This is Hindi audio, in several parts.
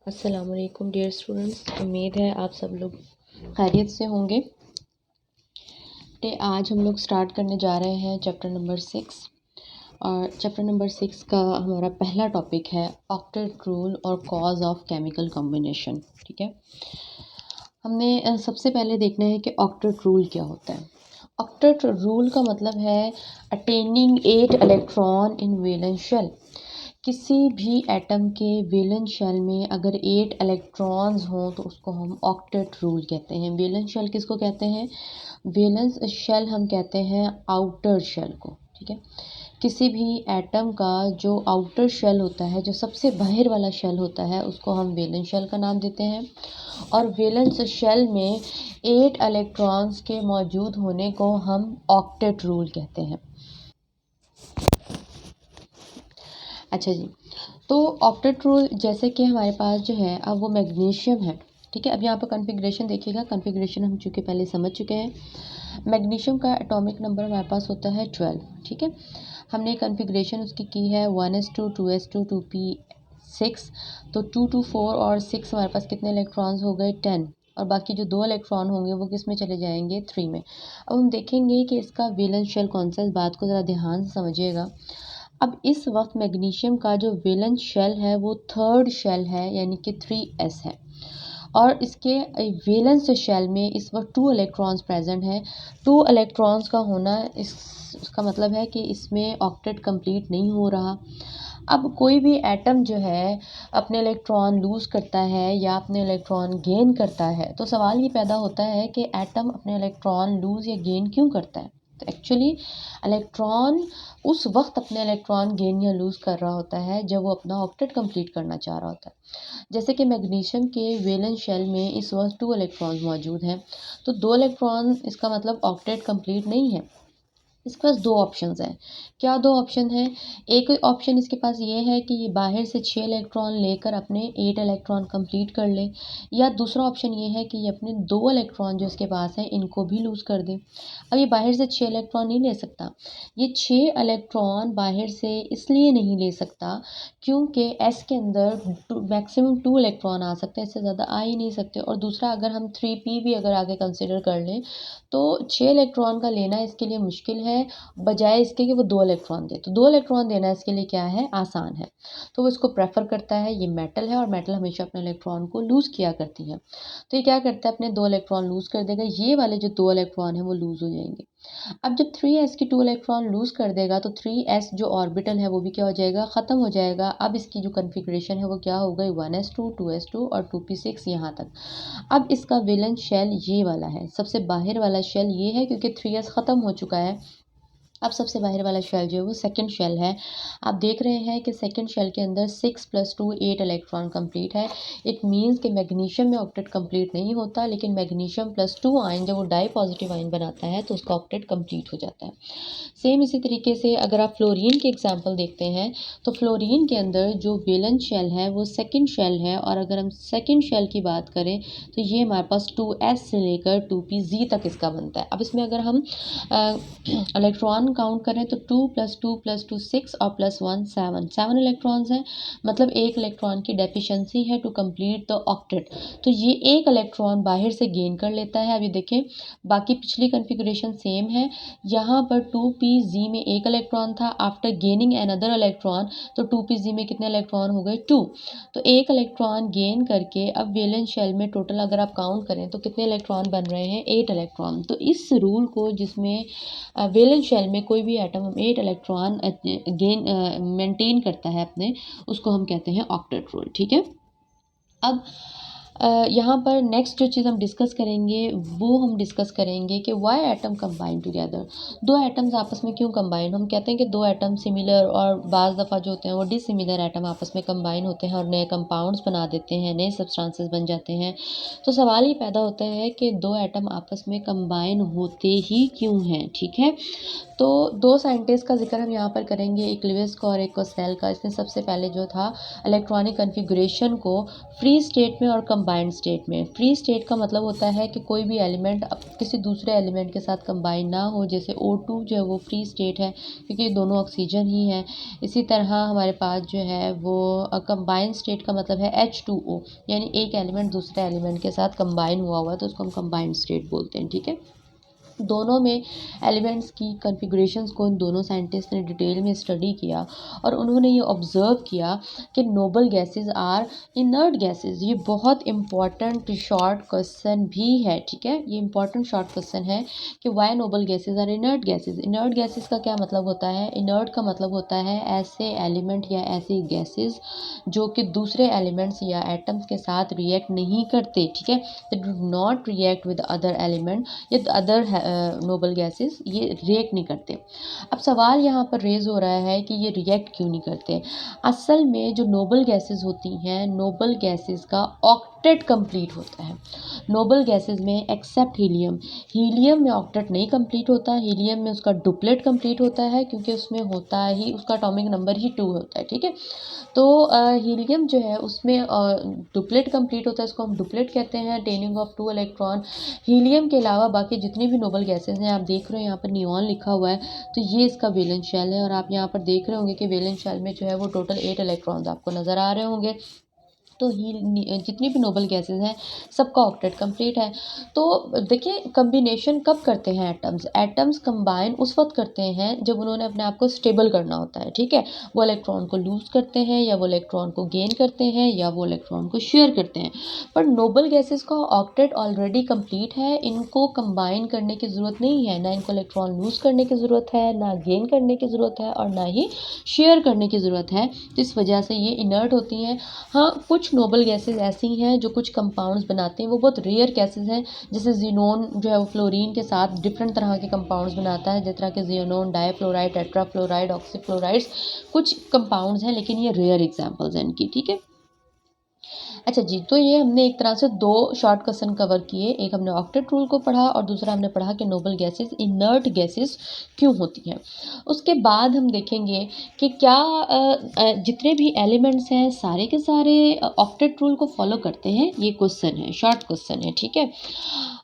अस्सलाम वालेकुम डियर स्टूडेंट्स, उम्मीद है आप सब लोग खैरियत से होंगे। तो आज हम लोग स्टार्ट करने जा रहे हैं चैप्टर नंबर 6 और चैप्टर नंबर 6 का हमारा पहला टॉपिक है ऑक्टेट रूल और कॉज ऑफ केमिकल कॉम्बिनेशन। ठीक है, हमने सबसे पहले देखना है कि ऑक्टेट रूल क्या होता है। ऑक्टेट रूल का मतलब है attaining 8 electron in valence shell. किसी भी एटम के वैलेंस शेल में अगर 8 इलेक्ट्रॉन्स हों तो उसको हम ऑक्टेट रूल कहते हैं। वैलेंस शेल किसको कहते हैं? वैलेंस शेल हम कहते हैं आउटर शेल को। ठीक है, किसी भी एटम का जो आउटर शेल होता है, जो सबसे बाहर वाला शेल होता है, उसको हम वैलेंस शेल का नाम देते हैं। और वैलेंस शेल में 8 इलेक्ट्रॉन्स के मौजूद होने को हम ऑक्टेट रूल कहते हैं। अच्छा जी, तो ऑक्टेट रूल जैसे कि हमारे पास जो है अब वो मैग्नीशियम है। ठीक है, अब यहाँ पर कॉन्फ़िगरेशन देखिएगा। कॉन्फ़िगरेशन हम चूँकि पहले समझ चुके हैं। मैग्नीशियम का एटॉमिक नंबर हमारे पास होता है 12। ठीक है, हमने कॉन्फ़िगरेशन उसकी की है 1s2 2s2 2p6। तो 2 2 4 और 6 हमारे पास कितने इलेक्ट्रॉन्स हो गए? 10। और बाकी जो 2 इलेक्ट्रॉन होंगे वो किस में चले जाएंगे? 3 में। अब हम देखेंगे कि इसका वैलेंस शेल कौन सा है। इस बात को ज़रा ध्यान से समझिएगा। अब इस वक्त मैग्नीशियम का जो वैलेंस शेल है वो थर्ड शेल है, यानी कि 3s है। और इसके वैलेंस शेल में इस वक्त 2 इलेक्ट्रॉन्स प्रेजेंट हैं। 2 इलेक्ट्रॉन्स का होना इसका मतलब है कि इसमें ऑक्टेट कंप्लीट नहीं हो रहा। अब कोई भी एटम जो है अपने इलेक्ट्रॉन लूज़ करता है या अपने इलेक्ट्रॉन गेन करता है, तो सवाल ये पैदा होता है कि एटम अपने इलेक्ट्रॉन लूज़ या गेन क्यों करता है। तो एक्चुअली इलेक्ट्रॉन उस वक्त अपने इलेक्ट्रॉन गेन या लूज़ कर रहा होता है जब वो अपना ऑक्टेट कंप्लीट करना चाह रहा होता है। जैसे कि मैग्नीशियम के वैलेंस शेल में इस वक्त 2 इलेक्ट्रॉन मौजूद हैं, तो 2 इलेक्ट्रॉन इसका मतलब ऑक्टेट कंप्लीट नहीं है। इसके पास 2 ऑप्शंस हैं। क्या 2 ऑप्शन हैं? एक ऑप्शन इसके पास ये है कि ये बाहर से 6 इलेक्ट्रॉन लेकर अपने 8 इलेक्ट्रॉन कंप्लीट कर ले, या दूसरा ऑप्शन ये है कि ये अपने 2 इलेक्ट्रॉन जो इसके पास हैं इनको भी लूज़ कर दे। अब ये बाहर से 6 इलेक्ट्रॉन नहीं ले सकता। ये 6 इलेक्ट्रॉन बाहर से इसलिए नहीं ले सकता क्योंकि एस के अंदर मैक्सिमम 2 इलेक्ट्रॉन आ सकते हैं, इससे ज़्यादा आ ही नहीं सकते। और दूसरा, अगर हम 3p भी अगर आगे कंसिडर कर लें तो 6 इलेक्ट्रॉन का लेना इसके लिए मुश्किल है, बजाय इसके कि वो 2 इलेक्ट्रॉन दे। तो 2 इलेक्ट्रॉन देना इसके लिए क्या है? आसान है। तो वो इसको प्रेफर करता है। ये मेटल है और मेटल हमेशा अपने इलेक्ट्रॉन को लूज़ किया करती है। तो ये क्या करता है? अपने 2 इलेक्ट्रॉन लूज़ कर देगा। ये वाले जो 2 इलेक्ट्रॉन हैं वो लूज़ हो जाएंगे। अब जब 3s की 2 इलेक्ट्रॉन लूज़ कर देगा तो 3s जो ऑर्बिटल है वो भी क्या हो जाएगा? ख़त्म हो जाएगा। अब इसकी जो कॉन्फ़िगरेशन है वो क्या हो गई? 1s2 2s2 और 2p6 यहाँ तक। अब इसका वैलेंस शेल ये वाला है। सबसे बाहर वाला शेल ये है क्योंकि 3s ख़त्म हो चुका है। अब सबसे बाहर वाला शेल जो है वो सेकंड शेल है। आप देख रहे हैं कि सेकंड शेल के अंदर 6 + 2 8 इलेक्ट्रॉन कंप्लीट है। इट मीन्स कि मैग्नीशियम में ऑक्टेट कंप्लीट नहीं होता, लेकिन मैग्नीशियम +2 आयन जब वो डाई पॉजिटिव आयन बनाता है तो उसका ऑक्टेट कंप्लीट हो जाता है। सेम इसी तरीके से अगर आप फ्लोरीन के एग्जाम्पल देखते हैं तो फ्लोरीन के अंदर जो वैलेंस शेल है वो सेकंड शेल है। और अगर हम सेकंड शेल की बात करें तो ये हमारे पास 2s से लेकर 2pz तक इसका बनता है। अब इसमें अगर हम इलेक्ट्रॉन काउंट करें तो 2 + 2 + 2 6 और +1 7 इलेक्ट्रॉन्स हैं। मतलब एक इलेक्ट्रॉन की डेफिशिएंसी है टू कंप्लीट द ऑक्टेट। तो ये एक इलेक्ट्रॉन बाहर से गेन कर लेता है। अभी देखें, बाकी पिछली कॉन्फ़िगरेशन सेम है। यहाँ पर 2pz में एक इलेक्ट्रॉन था। आफ्टर गेनिंग अनदर इलेक्ट्रॉन तो 2pz में कितने इलेक्ट्रॉन हो गए? 2। तो एक इलेक्ट्रॉन गेन करके अब वैलेंस शेल में टोटल अगर आप काउंट करें तो कितने इलेक्ट्रॉन बन रहे हैं? 8 इलेक्ट्रॉन। तो इस रूल को, जिसमें वैलेंस शेल में कोई भी एटम 8 इलेक्ट्रॉन गेन मेंटेन करता है अपने, उसको हम कहते हैं ऑक्टेट रूल। ठीक है, अब यहाँ पर नेक्स्ट जो चीज़ हम डिस्कस करेंगे वो हम डिस्कस करेंगे कि वाई एटम कंबाइन टुगेदर। दो एटम्स आपस में क्यों कंबाइन? हम कहते हैं कि दो एटम सिमिलर और बाज़ दफ़ा जो होते हैं वो डिसिमिलर एटम आपस में कंबाइन होते हैं और नए कंपाउंड्स बना देते हैं, नए सब्सटेंसेस बन जाते हैं। तो सवाल ये पैदा होता है कि दो एटम आपस में कंबाइन होते ही क्यों हैं। ठीक है, तो दो साइंटिस्ट का जिक्र हम यहाँ पर करेंगे, एक लिविस का और एक कोसेल का। इसने सबसे पहले जो था इलेक्ट्रॉनिक कॉन्फ़िगरेशन को फ्री स्टेट में और कंबाइंड स्टेट में। फ्री स्टेट का मतलब होता है कि कोई भी एलिमेंट किसी दूसरे एलिमेंट के साथ कंबाइन ना हो, जैसे O2 जो है वो फ्री स्टेट है क्योंकि ये दोनों ऑक्सीजन ही है। इसी तरह हमारे पास जो है वो कंबाइंड स्टेट का मतलब है H2O, यानी एक एलिमेंट दूसरे एलिमेंट के साथ कंबाइन हुआ हुआ है तो उसको हम कंबाइंड स्टेट बोलते हैं। ठीक है, दोनों में एलिमेंट्स की कॉन्फ़िगरेशंस को इन दोनों साइंटिस्ट ने डिटेल में स्टडी किया और उन्होंने ये ऑब्ज़र्व किया कि noble gases are inert gases. ये बहुत इंपॉर्टेंट शॉर्ट क्वेश्चन भी है। ठीक है, ये इंपॉर्टेंट शॉर्ट क्वेश्चन है कि why noble gases are inert gases. Inert gases का क्या मतलब होता है? इनर्ट का मतलब होता है ऐसे एलिमेंट या ऐसे गैसेस जो कि दूसरे एलिमेंट्स या एटम्स के साथ रिएक्ट नहीं करते। ठीक है, they do not react with other element या अदर नोबल गैसेस, ये रिएक्ट नहीं करते। अब सवाल यहाँ पर रेज हो रहा है कि ये रिएक्ट क्यों नहीं करते। असल में जो नोबल गैसेस होती हैं, नोबल गैसेस का ऑक्टेट कंप्लीट होता है नोबल गैसेस में, एक्सेप्ट हीलियम। हीलियम में ऑक्टेट नहीं कंप्लीट होता, हीलियम में उसका डुप्लेट कंप्लीट होता है क्योंकि उसमें होता ही उसका एटॉमिक नंबर ही 2 होता है। ठीक है, तो हीलियम जो है उसमें डुप्लेट कंप्लीट होता है, इसको हम डुप्लेट कहते हैं, अटेनिंग ऑफ 2 इलेक्ट्रॉन। हीलियम के अलावा बाकी जितनी भी नोबल गैसेस हैं, आप देख रहे हो यहाँ पर नियॉन लिखा हुआ है, तो ये इसका वैलेंस शेल है और आप यहाँ पर देख रहे होंगे कि वैलेंस शेल में जो है वो टोटल 8 इलेक्ट्रॉन्स आपको नज़र आ रहे होंगे। तो जितनी भी नोबल गैसेस हैं सबका ऑक्टेट कंप्लीट है। तो देखिए कम्बिनेशन कब करते हैं एटम्स? एटम्स कंबाइन उस वक्त करते हैं जब उन्होंने अपने आप को स्टेबल करना होता है। ठीक है, वो इलेक्ट्रॉन को लूज करते हैं या वो इलेक्ट्रॉन को गेन करते हैं या वो इलेक्ट्रॉन को शेयर करते हैं। पर नोबल गैसेस का ऑक्टेट ऑलरेडी कंप्लीट है, इनको कंबाइन करने की ज़रूरत नहीं है, ना इनको इलेक्ट्रॉन लूज करने की ज़रूरत है, ना गेन करने की ज़रूरत है और ना ही शेयर करने की ज़रूरत है। तो इस वजह से ये इनर्ट होती हैं। हाँ, कुछ नोबल गैसेस ऐसी हैं जो कुछ कंपाउंड्स बनाते हैं, वो बहुत रेयर गैसेस हैं। जैसे ज़ीनोन जो है वो फ्लोरीन के साथ डिफरेंट तरह के कंपाउंड्स बनाता है, जिस तरह के ज़ीनोन, डाईफ्लोराइड, टेट्राफ्लोराइड, ऑक्सीफ्लोराइड्स, कुछ कंपाउंड्स हैं लेकिन ये रेयर एग्जांपल्स हैं इनकी। ठीक है, अच्छा जी, तो ये हमने एक तरह से 2 शॉर्ट क्वेश्चन कवर किए। एक हमने ऑक्टेट रूल को पढ़ा और दूसरा हमने पढ़ा कि नोबल गैसेस इनर्ट गैसेस क्यों होती हैं। उसके बाद हम देखेंगे कि क्या जितने भी एलिमेंट्स हैं सारे के सारे ऑक्टेट रूल को फॉलो करते हैं। ये क्वेश्चन है, शॉर्ट क्वेश्चन है। ठीक है,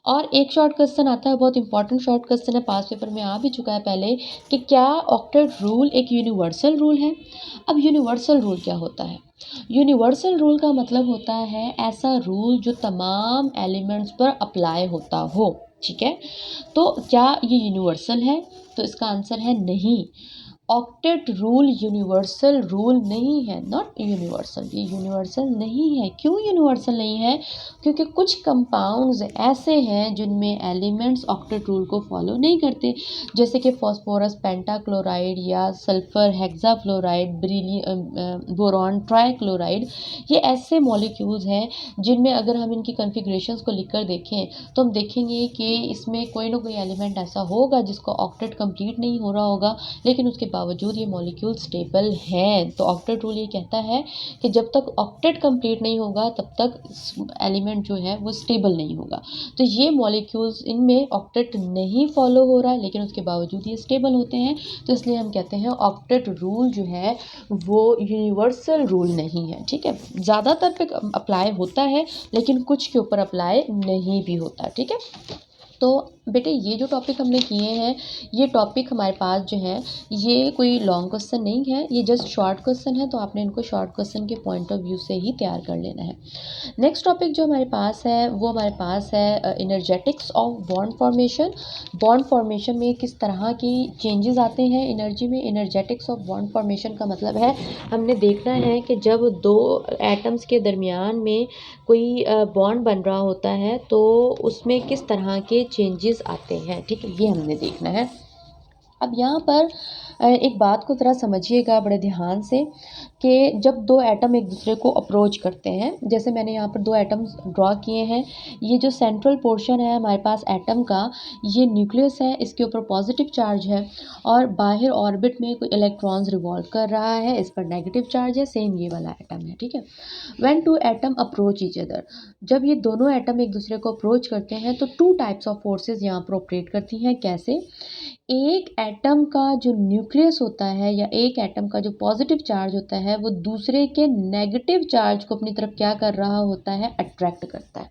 और एक शॉर्ट क्वेश्चन आता है, बहुत इंपॉर्टेंट शॉर्ट क्वेश्चन है, पास पेपर में आ भी चुका है पहले, कि क्या ऑक्टेट रूल एक यूनिवर्सल रूल है। अब यूनिवर्सल रूल क्या होता है? यूनिवर्सल रूल का मतलब होता है ऐसा रूल जो तमाम एलिमेंट्स पर अप्लाई होता हो। ठीक है, तो क्या ये यूनिवर्सल है? तो इसका आंसर है नहीं। ऑक्टेट रूल यूनिवर्सल रूल नहीं है, नॉट यूनिवर्सल। ये यूनिवर्सल नहीं है। क्यों यूनिवर्सल नहीं है? क्योंकि कुछ कंपाउंड्स ऐसे हैं जिनमें एलिमेंट्स ऑक्टेट रूल को फॉलो नहीं करते, जैसे कि फास्फोरस पेंटाक्लोराइड या सल्फर हेक्साफ्लोराइड, बोरॉन ट्राइक्लोराइड। ये ऐसे मॉलिक्यूल्स हैं जिनमें अगर हम इनकी कॉन्फ़िगरेशंस को लिखकर देखें तो हम देखेंगे कि इसमें कोई ना कोई एलिमेंट ऐसा होगा जिसको ऑक्टेट कंप्लीट नहीं हो रहा होगा, लेकिन उसके बावजूद ये मॉलिक्यूल स्टेबल हैं। तो ऑक्टेट रूल ये कहता है कि जब तक ऑक्टेट कंप्लीट नहीं होगा तब तक एलिमेंट जो है वो स्टेबल नहीं होगा। तो ये मॉलिक्यूल्स, इनमें ऑक्टेट नहीं फॉलो हो रहा है लेकिन उसके बावजूद ये स्टेबल होते हैं, तो इसलिए हम कहते हैं ऑक्टेट रूल जो है वो यूनिवर्सल रूल नहीं है। ठीक है, ज़्यादातर पे अप्लाई होता है लेकिन कुछ के ऊपर अप्लाई नहीं भी होता। ठीक है, तो बेटे ये जो टॉपिक हमने किए हैं, ये टॉपिक हमारे पास जो है ये कोई लॉन्ग क्वेश्चन नहीं है, ये जस्ट शॉर्ट क्वेश्चन है, तो आपने इनको शॉर्ट क्वेश्चन के पॉइंट ऑफ व्यू से ही तैयार कर लेना है। नेक्स्ट टॉपिक जो हमारे पास है वो हमारे पास है energetics of bond formation. Bond formation में किस तरह की चेंजेस आते हैं एनर्जी में। एनर्जेटिक्स ऑफ बॉन्ड फॉर्मेशन का मतलब है हमने देखना है कि जब 2 एटम्स के दरमियान में कोई बॉन्ड बन रहा होता है तो उसमें किस तरह के चेंजेस आते हैं। ठीक है, ये हमने देखना है। अब यहाँ पर एक बात को ज़रा समझिएगा बड़े ध्यान से कि जब 2 एटम एक दूसरे को अप्रोच करते हैं, जैसे मैंने यहाँ पर 2 एटम्स ड्रॉ किए हैं, ये जो सेंट्रल पोर्शन है हमारे पास एटम का, ये न्यूक्लियस है, इसके ऊपर पॉजिटिव चार्ज है और बाहर ऑर्बिट में कोई इलेक्ट्रॉन्स रिवॉल्व कर रहा है, इस पर नेगेटिव चार्ज है, सेम ये वाला एटम है। ठीक है, when 2 atom approach each other, जब ये दोनों एटम एक दूसरे को अप्रोच करते हैं तो 2 टाइप्स ऑफ फोर्सेस यहाँ पर ऑपरेट करती हैं। कैसे? एक एटम का जो न्यूक्लियस होता है या एक एटम का जो पॉजिटिव चार्ज होता है वो दूसरे के नेगेटिव चार्ज को अपनी तरफ क्या कर रहा होता है, अट्रैक्ट करता है।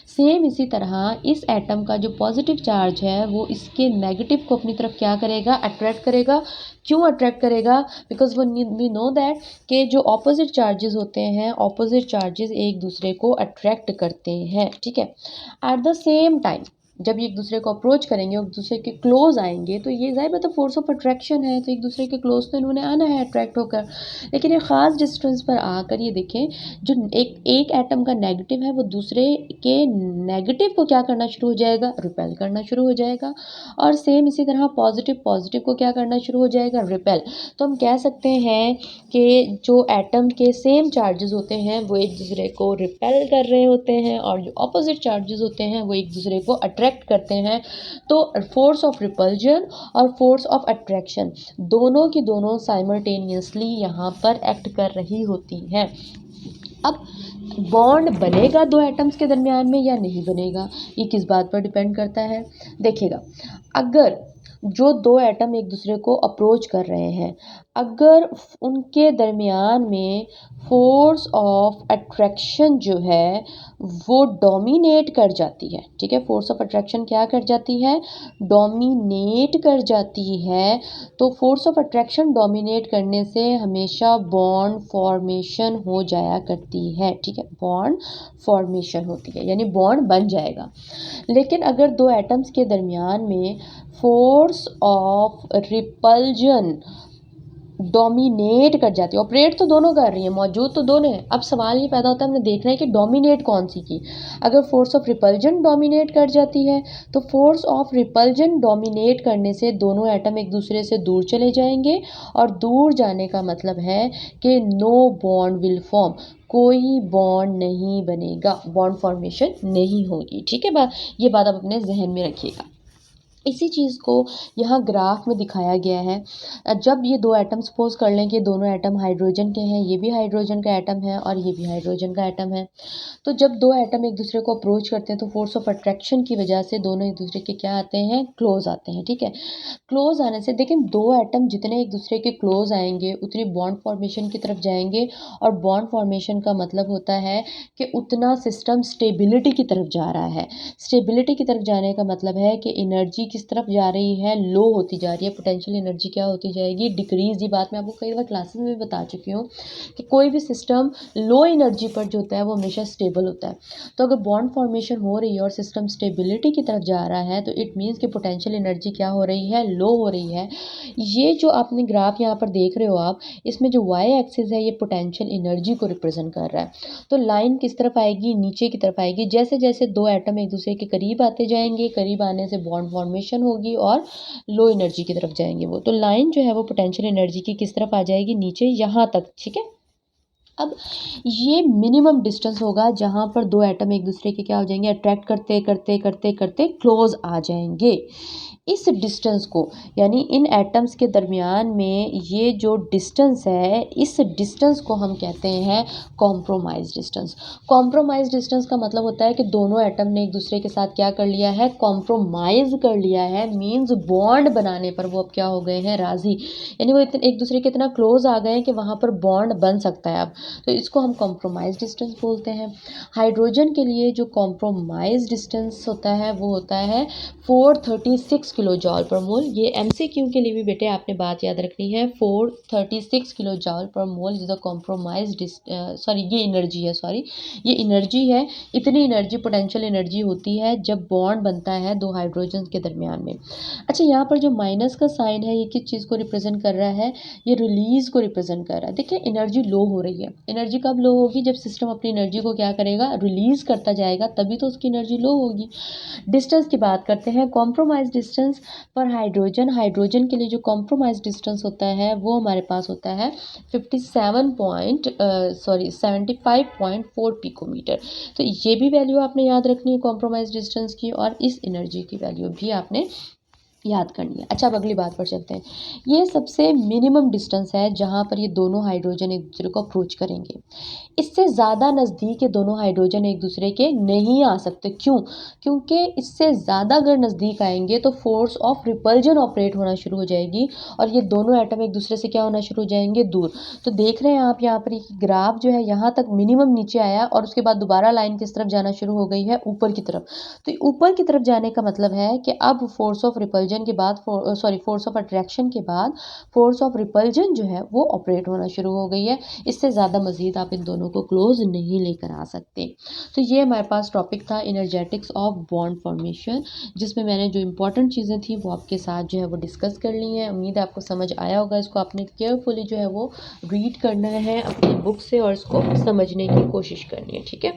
सेम इसी तरह इस एटम का जो पॉजिटिव चार्ज है वो इसके नेगेटिव को अपनी तरफ क्या करेगा, अट्रैक्ट करेगा। क्यों अट्रैक्ट करेगा? बिकॉज वी नो दैट कि जो ऑपोजिट चार्जेस होते हैं, ऑपोजिट चार्जेस एक दूसरे को अट्रैक्ट करते हैं, ठीक है। एट द सेम टाइम जब ये एक दूसरे को अप्रोच करेंगे और एक दूसरे के क्लोज आएंगे तो ये ज़ाहिर बात है फोर्स ऑफ अट्रैक्शन है, तो एक दूसरे के क्लोज तो इन्होंने आना है अट्रैक्ट होकर। लेकिन ये ख़ास डिस्टेंस पर आकर ये देखें, जो एक एटम का नेगेटिव है वो दूसरे के नेगेटिव को क्या करना शुरू हो जाएगा, रिपेल करना शुरू हो जाएगा। और सेम इसी तरह पॉजिटिव को क्या करना शुरू हो जाएगा, रिपेल। तो हम कह सकते हैं कि जो एटम के सेम चार्जेस होते हैं वो एक दूसरे को रिपेल कर रहे होते हैं और जो ऑपोजिट चार्जेस होते हैं वो एक दूसरे को अट्रैक्ट करते हैं। तो फोर्स ऑफ रिपल्जन और फोर्स ऑफ अट्रैक्शन दोनों की दोनों साइमल्टेनियसली यहाँ पर एक्ट कर रही होती हैं। अब बॉन्ड बनेगा दो एटम्स के दरमियान में या नहीं बनेगा, ये किस बात पर डिपेंड करता है। देखिएगा, अगर जो दो एटम एक दूसरे को अप्रोच कर रहे हैं, अगर उनके दरमियान में फोर्स ऑफ अट्रैक्शन जो है वो डोमिनेट कर जाती है, ठीक है, फोर्स ऑफ अट्रैक्शन क्या कर जाती है, डोमिनेट कर जाती है। तो फोर्स ऑफ अट्रैक्शन डोमिनेट करने से हमेशा बॉन्ड फॉर्मेशन हो जाया करती है, ठीक है, बॉन्ड फॉर्मेशन होती है, यानी बॉन्ड बन जाएगा। लेकिन अगर दो एटम्स के दरमियान में फोर्स ऑफ रिपल्जन डोमिनेट कर जाती है, ऑपरेट तो दोनों कर रही है, मौजूद तो दोनों है। अब सवाल ये पैदा होता है, हमने देखना है कि डोमिनेट कौन सी की। अगर फोर्स ऑफ रिपल्जन डोमिनेट कर जाती है तो फोर्स ऑफ रिपल्जन डोमिनेट करने से दोनों एटम एक दूसरे से दूर चले जाएंगे, और दूर जाने का मतलब है कि नो बॉन्ड विल फॉर्म, कोई बॉन्ड नहीं बनेगा, बॉन्ड फॉर्मेशन नहीं होगी, ठीक है। ये बात आप अपने जहन में रखिएगा। इसी चीज़ को यहाँ ग्राफ में दिखाया गया है। जब ये दो एटम सपोज कर लें कि दोनों एटम हाइड्रोजन के हैं, ये भी हाइड्रोजन का एटम है और ये भी हाइड्रोजन का एटम है, तो जब दो एटम एक दूसरे को अप्रोच करते हैं तो फोर्स ऑफ अट्रैक्शन की वजह से दोनों एक दूसरे के क्या आते हैं, क्लोज आते हैं, ठीक है। क्लोज आने से देखिए, दो एटम जितने एक दूसरे के क्लोज आएंगे उतनी बॉन्ड फॉर्मेशन की तरफ जाएंगे, और बॉन्ड फॉर्मेशन का मतलब होता है कि उतना सिस्टम स्टेबिलिटी की तरफ जा रहा है। स्टेबिलिटी की तरफ जाने का मतलब है कि एनर्जी किस तरफ जा रही है, लो होती जा रही है, पोटेंशियल एनर्जी क्या होती जाएगी, डिक्रीज। ये बात मैं आपको कई बार क्लासेस में बता चुकी हूँ कि कोई भी सिस्टम लो एनर्जी पर जो होता है वो हमेशा स्टेबल होता है। तो अगर बॉन्ड फॉर्मेशन हो रही है और सिस्टम स्टेबिलिटी की तरफ जा रहा है तो इट मीन्स कि पोटेंशियल एनर्जी क्या हो रही है, लो हो रही है। ये जो आपने ग्राफ यहाँ पर देख रहे हो आप, इसमें जो वाई एक्सिस है ये पोटेंशियल एनर्जी को रिप्रेजेंट कर रहा है। तो लाइन किस तरफ आएगी, नीचे की तरफ आएगी। जैसे जैसे दो एटम एक दूसरे के करीब आते जाएंगे, करीब आने से बॉन्ड फॉर्मेशन होगी और लो एनर्जी की तरफ जाएंगे वो। तो लाइन जो है वो पोटेंशियल एनर्जी की किस तरफ आ जाएगी, नीचे, यहाँ तक, ठीक है। अब ये मिनिमम डिस्टेंस होगा जहाँ पर दो एटम एक दूसरे के क्या हो जाएंगे, अट्रैक्ट करते करते करते करते क्लोज आ जाएंगे। इस डिस्टेंस को, यानी इन एटम्स के दरमियान में ये जो डिस्टेंस है, इस डिस्टेंस को हम कहते हैं कॉम्प्रोमाइज डिस्टेंस। कॉम्प्रोमाइज डिस्टेंस का मतलब होता है कि दोनों एटम ने एक दूसरे के साथ क्या कर लिया है, कॉम्प्रोमाइज़ कर लिया है। मींस बॉन्ड बनाने पर वो अब क्या हो गए हैं, राज़ी, यानी वो एक दूसरे के इतना क्लोज आ गए हैं कि वहाँ पर बॉन्ड बन सकता है अब। तो इसको हम कॉम्प्रोमाइज डिस्टेंस बोलते हैं। हाइड्रोजन के लिए जो कॉम्प्रोमाइज डिस्टेंस होता है वो होता है 436 किलो जॉल पर मोल। ये MCQ के लिए भी बेटे आपने बात याद रखनी है, 436 किलो जॉल पर mole is the compromise sorry ये एनर्जी है, ये एनर्जी है। इतनी एनर्जी, पोटेंशियल एनर्जी होती है जब बॉन्ड बनता है दो हाइड्रोजन के दरमियान में। अच्छा, यहाँ पर जो माइनस का साइन है ये किस चीज़ को रिप्रेजेंट कर रहा है, ये रिलीज को रिप्रेजेंट कर रहा है। देखिए, एनर्जी लो हो रही है। एनर्जी कब लो होगी, जब सिस्टम अपनी एनर्जी को क्या करेगा, रिलीज करता जाएगा, तभी तो उसकी एनर्जी लो होगी। डिस्टेंस की बात करते हैं, कॉम्प्रोमाइज डिस्टेंस पर हाइड्रोजन के लिए जो कॉम्प्रोमाइज डिस्टेंस होता है वो हमारे पास होता है 75.4 पिकोमीटर। तो ये भी वैल्यू आपने याद रखनी है कॉम्प्रोमाइज डिस्टेंस की, और इस एनर्जी की वैल्यू भी आपने याद करनी है। अच्छा, अब अगली बात पर चलते हैं। ये सबसे मिनिमम डिस्टेंस है जहाँ पर ये दोनों हाइड्रोजन एक दूसरे को अप्रोच करेंगे। इससे ज़्यादा नज़दीक ये दोनों हाइड्रोजन एक दूसरे के नहीं आ सकते। क्यों? क्योंकि इससे ज़्यादा अगर नज़दीक आएंगे तो फोर्स ऑफ रिपल्जन ऑपरेट होना शुरू हो जाएगी और ये दोनों एटम एक दूसरे से क्या होना शुरू हो जाएंगे, दूर। तो देख रहे हैं आप यहाँ पर ग्राफ जो है यहाँ तक मिनिमम नीचे आया और उसके बाद दोबारा लाइन किस तरफ जाना शुरू हो गई है, ऊपर की तरफ। तो ऊपर की तरफ जाने का मतलब है कि अब फोर्स ऑफ रिपल्जन के बाद फोर्स ऑफ अट्रैक्शन के बाद फोर्स ऑफ रिपल्जन जो है वो ऑपरेट होना शुरू हो गई है। इससे ज़्यादा मज़ीद आप इन दोनों को क्लोज नहीं लेकर आ सकते। तो ये हमारे पास टॉपिक था एनर्जेटिक्स ऑफ बॉन्ड फॉर्मेशन, जिसमें मैंने जो इंपॉर्टेंट चीज़ें थी वो आपके साथ जो है वो डिस्कस कर ली हैं। उम्मीद है आपको समझ आया होगा। इसको आपने केयरफुली जो है वो रीड करना है अपनी बुक से और इसको समझने की कोशिश करनी है। ठीक है।